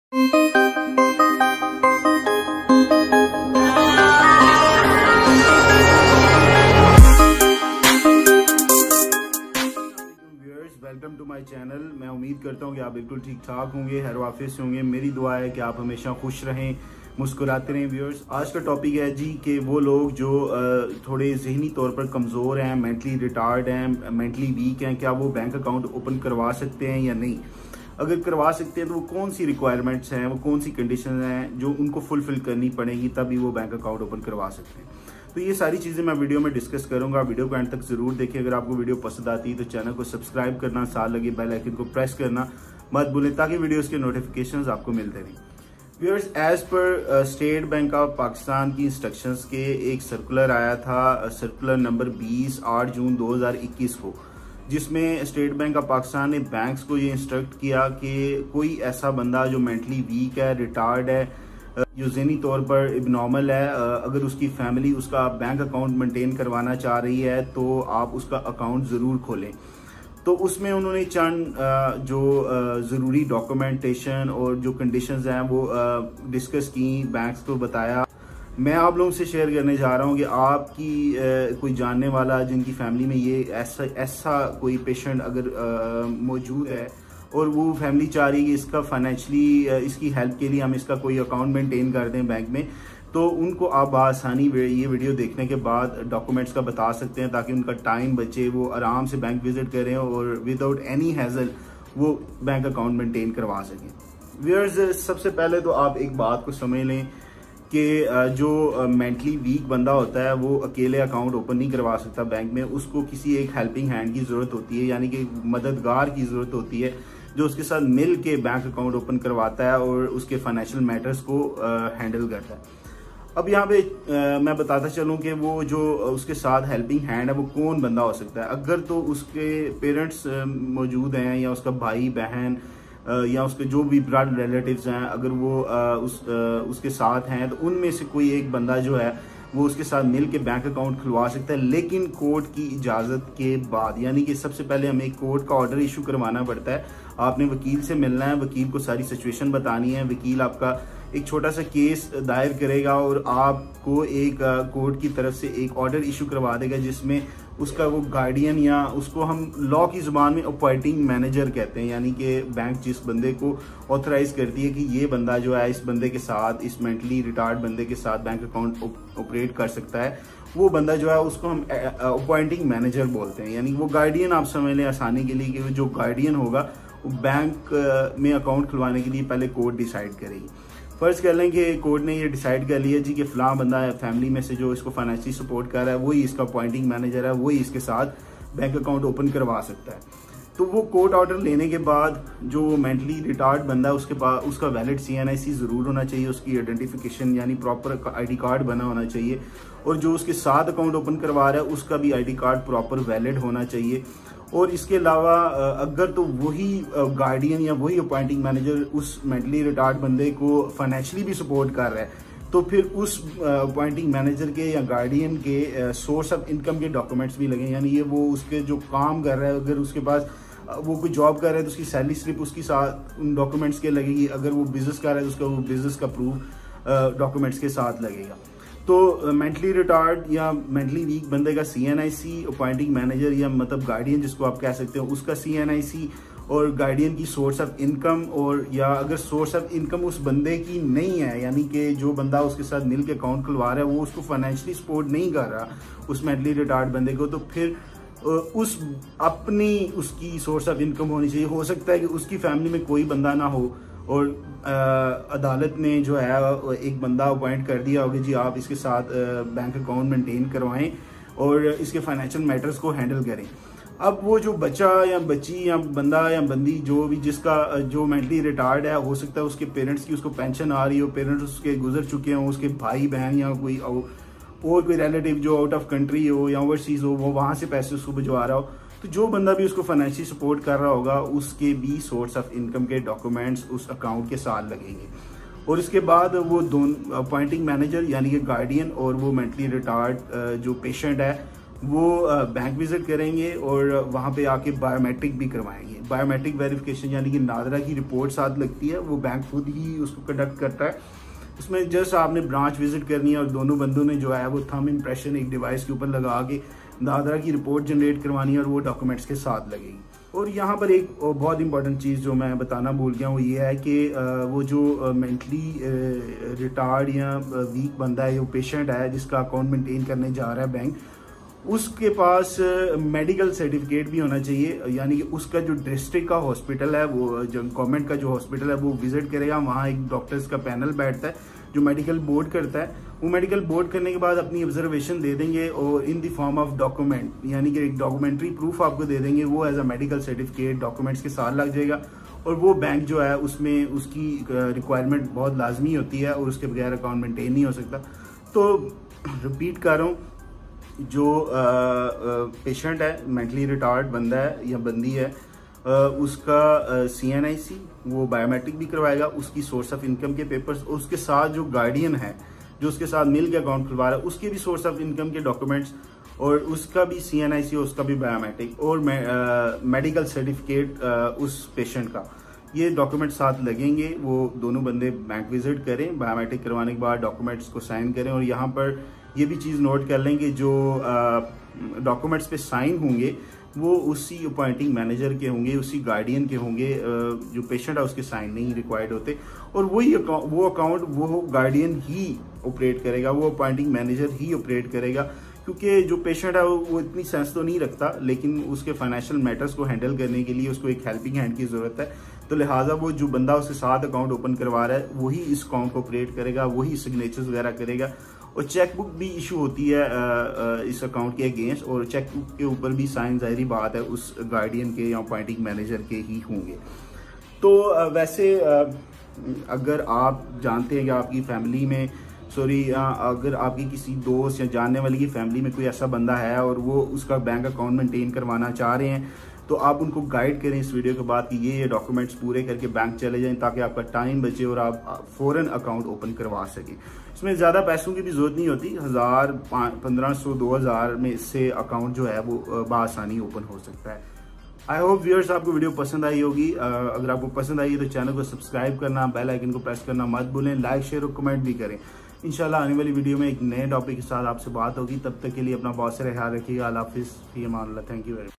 Welcome to my channel. मैं उम्मीद करता हूँ कि आप बिल्कुल ठीक ठाक होंगे, हर वाफिस होंगे। मेरी दुआ है कि आप हमेशा खुश रहें, मुस्कुराते रहें। व्यूअर्स, आज का टॉपिक है जी कि वो लोग जो थोड़े जहनी तौर पर कमज़ोर हैं, मेंटली रिटार्ड हैं, मेंटली वीक हैं, क्या वो बैंक अकाउंट ओपन करवा सकते हैं या नहीं। अगर करवा सकते हैं तो वो कौन सी रिक्वायरमेंट्स हैं, वो कौन सी कंडीशन हैं जो उनको फुलफिल करनी पड़ेगी, तभी वो बैंक अकाउंट ओपन करवा सकते हैं। तो ये सारी चीज़ें मैं वीडियो में डिस्कस करूंगा। वीडियो को एंड तक जरूर देखिए। अगर आपको वीडियो पसंद आती है तो चैनल को सब्सक्राइब करना, साथ लगे बेल आइकन को प्रेस करना मत भूलें ताकि वीडियोस के नोटिफिकेशंस आपको मिलते रहें। Viewers, as per State Bank of Pakistan की इंस्ट्रक्शंस के एक सर्कुलर आया था, सर्कुलर नंबर 20 8 जून 2021 को, जिसमें स्टेट बैंक ऑफ पाकिस्तान ने बैंक्स को ये इंस्ट्रक्ट किया कि कोई ऐसा बंदा जो मेंटली वीक है, रिटार्ड है, जो ज़हनी तौर पर इबनॉर्मल है, अगर उसकी फैमिली उसका बैंक अकाउंट मेंटेन करवाना चाह रही है तो आप उसका अकाउंट ज़रूर खोलें। तो उसमें उन्होंने चंद जो ज़रूरी डॉक्यूमेंटेशन और जो कंडीशंस हैं वो डिस्कस की, बैंक्स को बताया। मैं आप लोगों से शेयर करने जा रहा हूँ कि आपकी कोई जानने वाला जिनकी फैमिली में ये ऐसा कोई पेशेंट अगर मौजूद है और वो फैमिली चाह रही है कि इसका फाइनेंशली इसकी हेल्प के लिए हम इसका कोई अकाउंट मेंटेन कर दें बैंक में, तो उनको आप आसानी ये वीडियो देखने के बाद डॉक्यूमेंट्स का बता सकते हैं ताकि उनका टाइम बचे, वो आराम से बैंक विजिट करें और विदाउट एनी हैजल वो बैंक अकाउंट मेंटेन करवा सकें। व्यूअर्स, सबसे पहले तो आप एक बात को समझ लें कि जो मेंटली वीक बंदा होता है वो अकेले अकाउंट ओपन नहीं करवा सकता बैंक में। उसको किसी एक हेल्पिंग हैंड की ज़रूरत होती है, यानी कि मददगार की ज़रूरत होती है जो उसके साथ मिल के बैंक अकाउंट ओपन करवाता है और उसके फाइनेंशियल मैटर्स को हैंडल करता है। अब यहाँ पे मैं बताता चलूँ कि वो जो उसके साथ हेल्पिंग हैंड है वो कौन बंदा हो सकता है। अगर तो उसके पेरेंट्स मौजूद हैं या उसका भाई बहन या उसके जो भी ब्लड रिलेटिव्स हैं, अगर वो उसके साथ हैं तो उनमें से कोई एक बंदा जो है वो उसके साथ मिल के बैंक अकाउंट खुलवा सकता है, लेकिन कोर्ट की इजाज़त के बाद। यानी कि सबसे पहले हमें कोर्ट का ऑर्डर इशू करवाना पड़ता है। आपने वकील से मिलना है, वकील को सारी सिचुएशन बतानी है, वकील आपका एक छोटा सा केस दायर करेगा और आपको एक कोर्ट की तरफ से एक ऑर्डर इशू करवा देगा जिसमें उसका वो गार्डियन, या उसको हम लॉ की जुबान में अपॉइंटिंग मैनेजर कहते हैं, यानी कि बैंक जिस बंदे को ऑथराइज करती है कि ये बंदा जो है इस बंदे के साथ, इस मेंटली रिटार्ड बंदे के साथ बैंक अकाउंट ऑपरेट कर सकता है, वो बंदा जो है उसको हम अपॉइंटिंग मैनेजर बोलते हैं। यानी वो गार्डियन आप समझ लें आसानी के लिए कि जो गार्डियन होगा वो बैंक में अकाउंट खुलवाने के लिए पहले कोर्ट डिसाइड करेगी। फर्ज कर लें कि कोर्ट ने ये डिसाइड कर लिया जी कि फलां बंदा है फैमिली में से जो इसको फाइनेंशियली सपोर्ट कर रहा है, वही इसका अपॉइंटिंग मैनेजर है, वही इसके साथ बैंक अकाउंट ओपन करवा सकता है। तो वो कोर्ट ऑर्डर लेने के बाद जो मेंटली रिटार्ड बंदा है उसके पास उसका वैलिड CNIC ज़रूर होना चाहिए, उसकी आइडेंटिफिकेशन यानी प्रॉपर ID कार्ड बना होना चाहिए, और जो उसके साथ अकाउंट ओपन करवा रहा है उसका भी ID कार्ड प्रॉपर वैलिड होना चाहिए। और इसके अलावा अगर तो वही गार्डियन या वही अपॉइंटिंग मैनेजर उस मेंटली रिटार्ड बंदे को फाइनेंशियली भी सपोर्ट कर रहा है तो फिर उस अपॉइंटिंग मैनेजर के या गार्डियन के सोर्स ऑफ इनकम के डॉक्यूमेंट्स भी लगे, यानी ये वो उसके जो काम कर रहा है, अगर उसके पास वो कोई जॉब कर रहा है तो उसकी सैलरी स्लिप उसके साथ उन डॉक्यूमेंट्स के लगेगी, अगर वो बिजनेस कर रहा है तो उसका वो बिजनेस का प्रूफ डॉक्यूमेंट्स के साथ लगेगा। तो मेंटली रिटार्ड या मेंटली वीक बंदे का CNIC, अपॉइंटिंग मैनेजर या मतलब गार्डियन जिसको आप कह सकते हो उसका CNIC, और गार्डियन की सोर्स ऑफ इनकम, और या अगर सोर्स ऑफ इनकम उस बंदे की नहीं है, यानी कि जो बंदा उसके साथ मिल के अकाउंट खुलवा रहा है वो उसको फाइनेंशियली सपोर्ट नहीं कर रहा उस मेंटली रिटार्ड बंदे को, तो फिर उस अपनी उसकी सोर्स ऑफ इनकम होनी चाहिए। हो सकता है कि उसकी फैमिली में कोई बंदा ना हो और अदालत ने जो है एक बंदा अपॉइंट कर दिया होगा जी आप इसके साथ बैंक अकाउंट मेंटेन करवाएं और इसके फाइनेंशियल मैटर्स को हैंडल करें। अब वो जो बच्चा या बच्ची या बंदा या बंदी जो भी जिसका जो मेंटली रिटार्ड है, हो सकता है उसके पेरेंट्स की उसको पेंशन आ रही हो, पेरेंट्स उसके गुजर चुके हों, उसके भाई बहन या कोई और कोई रिलेटिव जो आउट ऑफ कंट्री हो या ओवरसीज हो वो वहाँ से पैसे उसको भिजवा रहा हो, तो जो बंदा भी उसको फाइनेंशियली सपोर्ट कर रहा होगा उसके भी सोर्स ऑफ इनकम के डॉक्यूमेंट्स उस अकाउंट के साथ लगेंगे। और इसके बाद वो दोनों अपॉइंटिंग मैनेजर यानी कि गार्डियन और वो मेंटली रिटार्ड जो पेशेंट है वो बैंक विजिट करेंगे और वहाँ पे आके बायोमेट्रिक भी करवाएंगे। बायोमेट्रिक वेरिफिकेशन यानी कि नादरा की रिपोर्ट साथ लगती है, वो बैंक खुद ही उसको कंडक्ट करता है। उसमें जस्ट आपने ब्रांच विजिट करनी है और दोनों बंदों ने जो है वो थंब इम्प्रेशन एक डिवाइस के ऊपर लगा के नादरा की रिपोर्ट जनरेट करवानी है और वो डॉक्यूमेंट्स के साथ लगेगी। और यहाँ पर एक बहुत इंपॉर्टेंट चीज़ जो मैं बताना भूल गया वो ये है कि वो जो मेंटली रिटार्ड या वीक बंदा है, जो पेशेंट है जिसका अकाउंट मेंटेन करने जा रहा है बैंक, उसके पास मेडिकल सर्टिफिकेट भी होना चाहिए। यानी कि उसका जो डिस्ट्रिक्ट का हॉस्पिटल है, वो जो गवर्नमेंट का जो हॉस्पिटल है वो विजिट करेगा। वहाँ एक डॉक्टर्स का पैनल बैठता है जो मेडिकल बोर्ड करता है। वो मेडिकल बोर्ड करने के बाद अपनी ऑब्जर्वेशन दे देंगे और in the form of document, यानी कि एक डॉक्यूमेंट्री प्रूफ आपको दे देंगे। वो as a medical certificate documents के साथ लग जाएगा और वो बैंक जो है उसमें उसकी रिक्वायरमेंट बहुत लाजमी होती है और उसके बगैर अकाउंट मेंटेन नहीं हो सकता। तो रिपीट कर रहा हूँ, जो पेशेंट है, मेंटली रिटार्ड बंदा है या बंदी है, उसका CNIC वो बायोमेट्रिक भी करवाएगा, उसकी सोर्स ऑफ इनकम के पेपर्स, उसके साथ जो गार्डियन है जो उसके साथ मिल के अकाउंट खुलवा रहा है उसके भी सोर्स ऑफ इनकम के डॉक्यूमेंट्स और उसका भी CNIC और उसका भी बायोमेट्रिक और मेडिकल सर्टिफिकेट उस पेशेंट का, ये डॉक्यूमेंट साथ लगेंगे। वो दोनों बंदे बैंक विजिट करें, बायोमेट्रिक करवाने के बाद डॉक्यूमेंट्स को साइन करें। और यहाँ पर ये भी चीज़ नोट कर लें कि जो डॉक्यूमेंट्स पे साइन होंगे वो उसी अपॉइंटिंग मैनेजर के होंगे, उसी गार्डियन के होंगे। जो पेशेंट है उसके साइन नहीं रिक्वायर्ड होते और वो अकाउंट वो गार्डियन ही ऑपरेट करेगा, वो अपॉइंटिंग मैनेजर ही ऑपरेट करेगा। क्योंकि जो पेशेंट है वो इतनी सेंस तो नहीं रखता, लेकिन उसके फाइनेंशियल मैटर्स को हैंडल करने के लिए उसको एक हेल्पिंग हैंड की ज़रूरत है। तो लिहाजा वो जो बंदा उसके साथ अकाउंट ओपन करवा रहा है वही इस अकाउंट को ऑपरेट करेगा, वही सिग्नेचर्स वगैरह करेगा। और चेकबुक भी इशू होती है इस अकाउंट के अगेंस्ट, और चेकबुक के ऊपर भी साइन, जाहिर बात है, उस गार्डियन के या अपॉइंटिंग मैनेजर के ही होंगे। तो वैसे अगर आप जानते हैं कि आपकी फैमिली में अगर आपकी किसी दोस्त या जानने वाले की फैमिली में कोई ऐसा बंदा है और वो उसका बैंक अकाउंट मेंटेन करवाना चाह रहे हैं, तो आप उनको गाइड करें इस वीडियो के बाद कि ये डॉक्यूमेंट्स पूरे करके बैंक चले जाएं ताकि आपका टाइम बचे और आप फौरन अकाउंट ओपन करवा सकें। इसमें ज़्यादा पैसों की भी जरूरत नहीं होती, 1000, 1500, 2000 में इससे अकाउंट जो है वो बआसानी ओपन हो सकता है। आई होप व्यूअर्स आपको वीडियो पसंद आई होगी। अगर आपको पसंद आई है तो चैनल को सब्सक्राइब करना, बेल आइकन को प्रेस करना मत भूलें, लाइक शेयर और कमेंट भी करें। इंशाल्लाह आने वाली वीडियो में एक नए टॉपिक के साथ आपसे बात होगी। तब तक के लिए अपना बहुत सारा ख्याल रखिएगा। अल्लाह हाफिज़, फी अमान अल्लाह। Thank you very much.